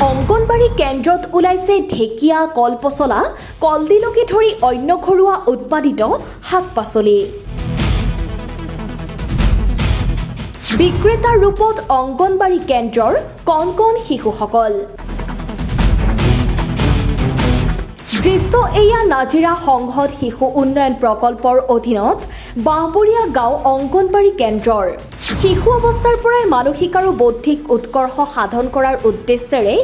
অংগনবাড়ী কেন্দ্ৰত ওলাইছে ঢেকীয়া, কলপচলা, কলডিলকে ধৰি অন্য ঘৰুৱা উৎপাদিত শাক-পাচলি। বিক্ৰেতাৰ ৰূপত অংগনবাড়ী কেন্দ্ৰৰ কণ কণ শিশুসকল। দৃশ্য এয়া নাজিৰা সংহত শিশু উন্নয়ন প্ৰকল্পৰ অধীনত বাঁহবৰীয়া গাঁও অংগনবাড়ী কেন্দ্ৰৰ শিশু অৱস্থাৰ পৰাই মানসিক আৰু বৌদ্ধিক উৎকৰ্ষ সাধন কৰাৰ উদ্দেশ্যেৰে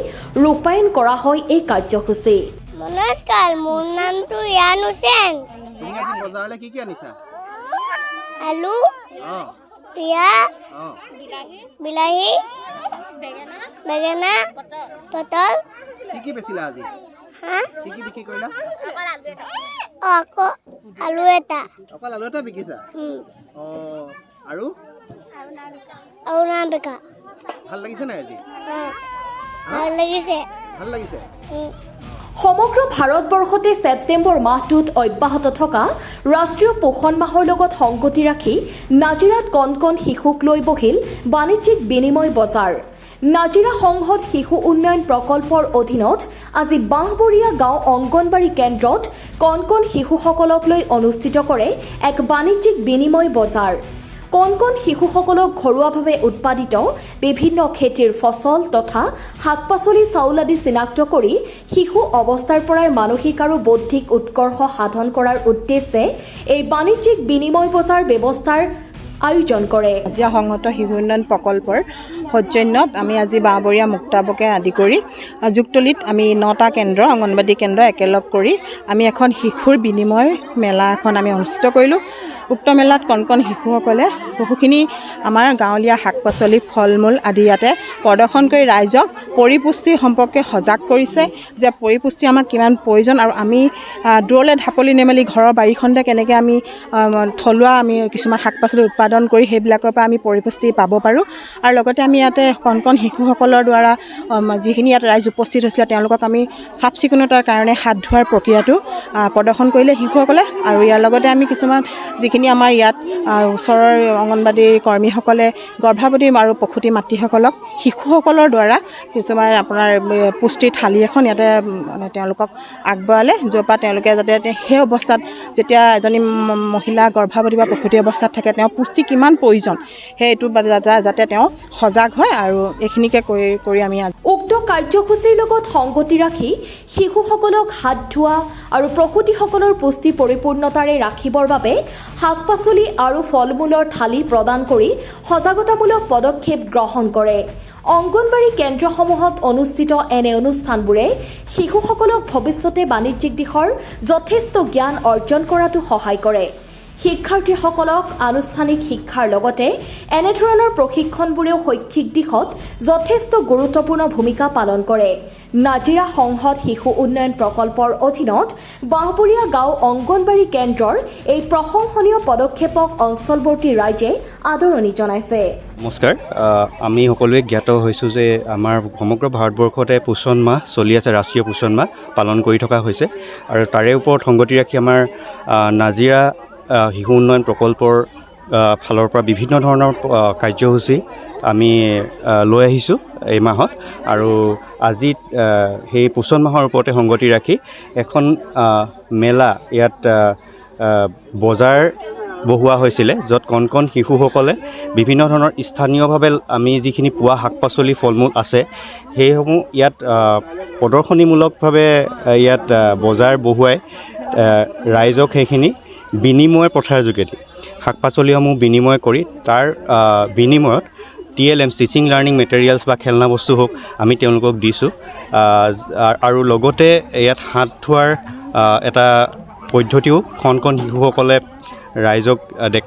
ৰূপায়ণ কৰা হয় এই কাৰ্যসূচী। নমস্কাৰ, মোৰ নামটো ইয়ান হুছেইন। তুমি আজি বজাৰলৈ কি আনিছা? আলু, পিঁয়াজ, বিলাহী, বেঙেনা, পটল। কি বেচিলা আজি? কি বিক্ৰী কৰিলা? আকৌ আলু এটা। অকল আলু এটা বিকিছা? আৰু নাম বেকা। ভাল লাগিছে নাই আজি? ভাল লাগিছে। ভাল লাগিছে। সমগ্ৰ ভাৰতবৰ্ষতে ছেপ্টেম্বৰ মাহটোত অব্যাহত থকা ৰাষ্ট্ৰীয় পোষণ মাহৰ লগত সংগতি ৰাখি নাজিৰাত কণ কণ শিশুক লৈ বহিল বাণিজ্যিক বিনিময় বজাৰ। নাজিৰা সংহত শিশু উন্নয়ন প্ৰকল্পৰ অধীনত আজি বাঁহবৰীয়া গাঁও অংগনবাড়ী কেন্দ্ৰত কণ কণ শিশুসকলক লৈ অনুষ্ঠিত কৰে এক বাণিজ্যিক বিনিময় বজাৰ। কণ কণ শিশুসকলক ঘৰুৱাভাৱে উৎপাদিত বিভিন্ন খেতিৰ ফচল তথা শাক পাচলি চাউল আদি চিনাক্ত কৰি শিশু অৱস্থাৰ পৰাই মানসিক আৰু বৌদ্ধিক উৎকৰ্ষ সাধন কৰাৰ উদ্দেশ্যে এই বাণিজ্যিক বিনিময় বজাৰ ব্যৱস্থাৰ আয়োজন কৰে। নাজিৰা সংহত শিশু উন্নয়ন প্ৰকল্পৰ সৌজন্যত আমি আজি বাঁহবৰীয়া মুক্তাবকে আদি কৰি যুক্তলিত আমি 9টা কেন্দ্ৰ অংগনবাড়ী কেন্দ্ৰ একেলগ কৰি আমি এখন শিশুৰ বিনিময় মেলা এখন আমি অনুষ্ঠিত কৰিলোঁ। উক্ত মেলাত কণ কণ শিশুসকলে বহুখিনি আমাৰ গাঁৱলীয়া শাক পাচলি ফল মূল আদি ইয়াতে প্ৰদৰ্শন কৰি ৰাইজক পৰিপুষ্টি সম্পৰ্কে সজাগ কৰিছে যে পৰিপুষ্টি আমাক কিমান প্ৰয়োজন আৰু আমি দূৰলৈ ঢাপলি নেমেলি ঘৰৰ বাৰীখনতে কেনেকৈ আমি থলুৱা আমি কিছুমান শাক পাচলি উৎপাদন কৰি সেইবিলাকৰ পৰা আমি পৰিপুষ্টি পাব পাৰোঁ। আৰু লগতে আমি ইয়াতে কণ কণ শিশুসকলৰ দ্বাৰা যিখিনি ইয়াত ৰাইজ উপস্থিত হৈছিলে তেওঁলোকক আমি চাফ চিকুণতাৰ কাৰণে হাত ধোৱাৰ প্ৰক্ৰিয়াটো প্ৰদৰ্শন কৰিলে শিশুসকলে। আৰু ইয়াৰ লগতে আমি কিছুমান যিখিনি আমাৰ ইয়াত ওচৰৰ অংগনবাড়ী কৰ্মীসকলে গৰ্ভৱতী আৰু প্ৰসূতি মাতৃসকলক শিশুসকলৰ দ্বাৰা কিছুমান আপোনাৰ পুষ্টিৰ থালি এখন ইয়াতে মানে তেওঁলোকক আগবঢ়ালে, য'ৰ পৰা তেওঁলোকে যাতে সেই অৱস্থাত যেতিয়া এজনী মহিলা গৰ্ভৱতী বা প্ৰসূতি অৱস্থাত থাকে তেওঁ পুষ্টি কিমান প্ৰয়োজন সেইটো যাতে তেওঁ সজাগ হয়। আৰু এইখিনিকে কৰি আমি উক্ত কাৰ্যসূচীৰ লগত সংগতি ৰাখি শিশুসকলক হাত ধোৱা আৰু প্ৰসূতিসকলৰ পুষ্টি পৰিপূৰ্ণতাৰে ৰাখিবৰ বাবে শাক পাচলি আৰু ফল মূলৰ থালি প্ৰদান কৰি সজাগতামূলক পদক্ষেপ গ্ৰহণ কৰে। অংগনবাড়ী কেন্দ্ৰসমূহত অনুষ্ঠিত এনে অনুষ্ঠানবোৰে শিশুসকলক ভৱিষ্যতে বাণিজ্যিক দিশৰ যথেষ্ট জ্ঞান অৰ্জন কৰাটো সহায় কৰে। শিক্ষাৰ্থীসকলক আনুষ্ঠানিক শিক্ষাৰ লগতে এনেধৰণৰ প্ৰশিক্ষণবোৰেও শৈক্ষিক দিশত যথেষ্ট গুৰুত্বপূৰ্ণ ভূমিকা পালন কৰে। নাজিৰা সংহত শিশু উন্নয়ন প্ৰকল্পৰ অধীনত বাঁহবৰীয়া গাঁও অংগনবাড়ী কেন্দ্ৰৰ এই প্ৰশংসনীয় পদক্ষেপক অঞ্চলৱৰ্তী ৰাইজে আদৰণি জনাইছে। নমস্কাৰ, আমি সকলোৱে জ্ঞাত হৈছোঁ যে আমাৰ সমগ্ৰ ভাৰতবৰ্ষতে পোষণ মাহ চলি আছে, ৰাষ্ট্ৰীয় পোষণ মাহ পালন কৰি থকা হৈছে। আৰু তাৰে ওপৰত সংগতি ৰাখি আমাৰ নাজিৰা শিশু উন্নয়ন প্ৰকল্পৰ ফালৰ পৰা বিভিন্ন ধৰণৰ কাৰ্যসূচী আমি লৈ আহিছোঁ এই মাহত। আৰু আজি সেই পোষণ মাহৰ ওপৰতে সংগতি ৰাখি এখন মেলা ইয়াত বজাৰ বহোৱা হৈছিলে, য'ত কণ কণ শিশুসকলে বিভিন্ন ধৰণৰ স্থানীয়ভাৱে আমি যিখিনি পোৱা শাক পাচলি ফল মূল আছে সেইসমূহ ইয়াত প্ৰদৰ্শনীমূলকভাৱে ইয়াত বজাৰ বহুৱাই ৰাইজক সেইখিনি বিনিময় প্ৰথাৰ যোগেদি শাক পাচলিসমূহ বিনিময় কৰি তাৰ বিনিময়ত TLM টিচিং লাৰ্ণিং মেটেৰিয়েলছ বা খেলনা বস্তু হওক আমি তেওঁলোকক দিছোঁ। আৰু লগতে ইয়াত হাত ধোৱাৰ এটা পদ্ধতিও কণ কণ শিশুসকলে ৰাইজক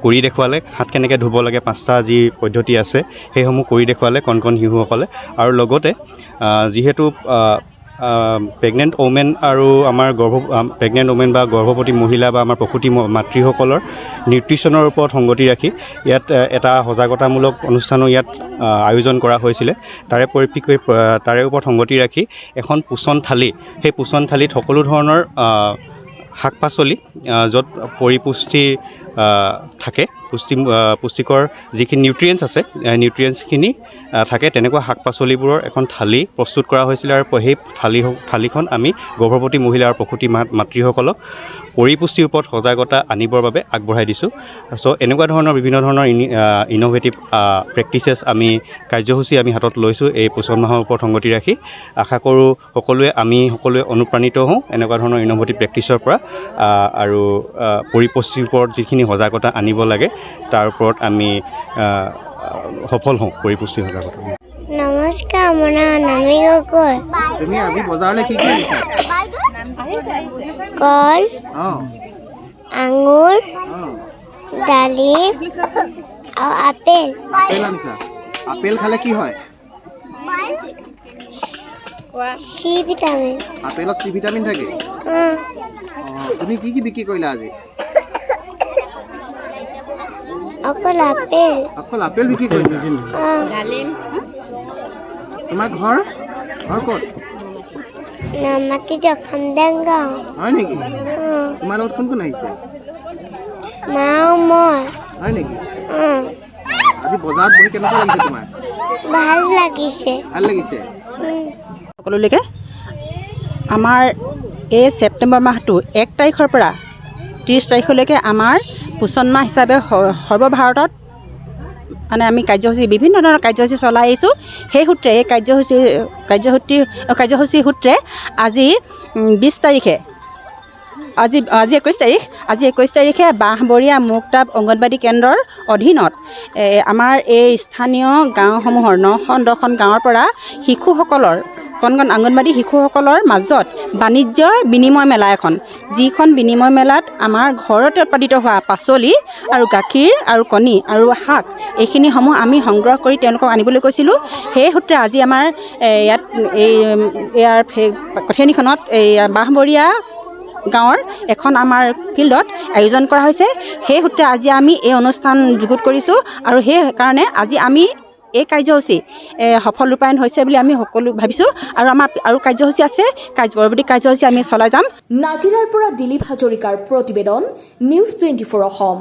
কৰি দেখুৱালে। হাত কেনেকৈ ধুব লাগে 5টা যি পদ্ধতি আছে সেইসমূহ কৰি দেখুৱালে কণ কণ শিশুসকলে। আৰু লগতে যিহেতু প্ৰেগনেণ্ট ওমেন আৰু আমাৰ প্ৰেগনেণ্ট ওমেন বা গৰ্ভৱতী মহিলা বা আমাৰ প্ৰসূতি মাতৃসকলৰ নিউট্ৰিশ্যনৰ ওপৰত সংগতি ৰাখি ইয়াত এটা সজাগতামূলক অনুষ্ঠানো ইয়াত আয়োজন কৰা হৈছিলে। তাৰে ওপৰত সংগতি ৰাখি এখন পোষণ থালি, সেই পোষণ থালিত সকলো ধৰণৰ শাক পাচলি য'ত পৰিপুষ্টি থাকে পুষ্টিকৰ যিখিনি নিউট্ৰিয়েণ্টছ আছে নিউট্ৰিয়েণ্টছখিনি থাকে তেনেকুৱা শাক পাচলিবোৰৰ এখন থালি প্ৰস্তুত কৰা হৈছিলে আৰু সেই থালিখন আমি গৰ্ভৱতী মহিলা আৰু প্ৰসূতি মাতৃসকলক পৰিপুষ্টিৰ ওপৰত সজাগতা আনিবৰ বাবে আগবঢ়াই দিছোঁ। চ' এনেকুৱা ধৰণৰ বিভিন্ন ধৰণৰ ইন'ভেটিভ প্ৰেক্টিচেছ কাৰ্যসূচী আমি হাতত লৈছোঁ এই পোষণ মাহৰ ওপৰত সংগতি ৰাখি। আশা কৰোঁ আমি সকলোৱে অনুপ্ৰাণিত হওঁ এনেকুৱা ধৰণৰ ইন'ভেটিভ প্ৰেক্টিচৰ পৰা আৰু পৰিপুষ্টিৰ ওপৰত যিখিনি সজাগতা আনিব লাগে তাৰ ওপৰত আমি সফল হওঁ পৰিপুষ্টি সজাগতা। নমস্কাৰ, মোৰ নাম অনামী গগৈ। তুমি আজি বজাৰলৈ কি আনিছা? কল, অঁ আঙুৰ, অঁ ডালিম আৰু আপেল। আপেল আনিছা? আপেল খালে কি হয়? C vitamin. আপেলত চি ভিটামিন থাকে। অঁ, তুমি কি বিক্ৰী কৰিলা আজি? অকল আপেল। অকল আপেল বিক্ৰী কৰিছা? অঁ, তোমাৰ ঘৰ ক'ত? নামাতি জখমদেং গাঁও। হয় নেকি? অঁ, তোমাৰ লগত কোন কোন আহিছে? মা আৰু মই। হয় নেকি? অঁ, আজি বজাৰত বহি কেনেকুৱা লাগিছে তোমাৰ? ভাল লাগিছে। ভাল লাগিছে? সকলোলৈকে আমাৰ এই ছেপ্টেম্বৰ মাহটো 1 তাৰিখৰ পৰা 30 তাৰিখলৈকে আমাৰ পোষণ মাহ হিচাপে সৰ্বভাৰতত মানে আমি বিভিন্ন ধৰণৰ কাৰ্যসূচী চলাই আহিছোঁ। সেই সূত্ৰে এই কাৰ্যসূচী সূত্ৰে আজি 20 তাৰিখে আজি 21 তাৰিখ আজি 21 তাৰিখে বাঁহবৰীয়া মুক্তাব অংগনবাদী কেন্দ্ৰৰ অধীনত আমাৰ এই স্থানীয় গাঁওসমূহৰ 910খন গাঁৱৰ পৰা শিশুসকলৰ কণ অংগনবাদী শিশুসকলৰ মাজত বাণিজ্য বিনিময় মেলা এখন, যিখন বিনিময় মেলাত আমাৰ ঘৰতে উৎপাদিত হোৱা পাচলি আৰু গাখীৰ আৰু কণী আৰু শাক এইখিনিসমূহ আমি সংগ্ৰহ কৰি তেওঁলোকক আনিবলৈ কৈছিলোঁ। সেই সূত্ৰে আজি আমাৰ ইয়াৰ কঠিয়ানীখনত বাঁহবৰীয়া গাঁৱৰ এখন আমাৰ ফিল্ডত আয়োজন কৰা হৈছে। সেই সূত্ৰে আজি আমি এই অনুষ্ঠান যুগুত কৰিছোঁ আৰু সেইকাৰণে আজি আমি এই কাৰ্যসূচী সফল ৰূপায়ণ হৈছে বুলি আমি সকলো ভাবিছোঁ আৰু আমাৰ আৰু কাৰ্যসূচী আছে, পৰৱৰ্তী কাৰ্যসূচী আমি চলাই যাম। নাজিৰাৰ পৰা দিলীপ হাজৰিকাৰ প্ৰতিবেদন, নিউজ 24 অসম।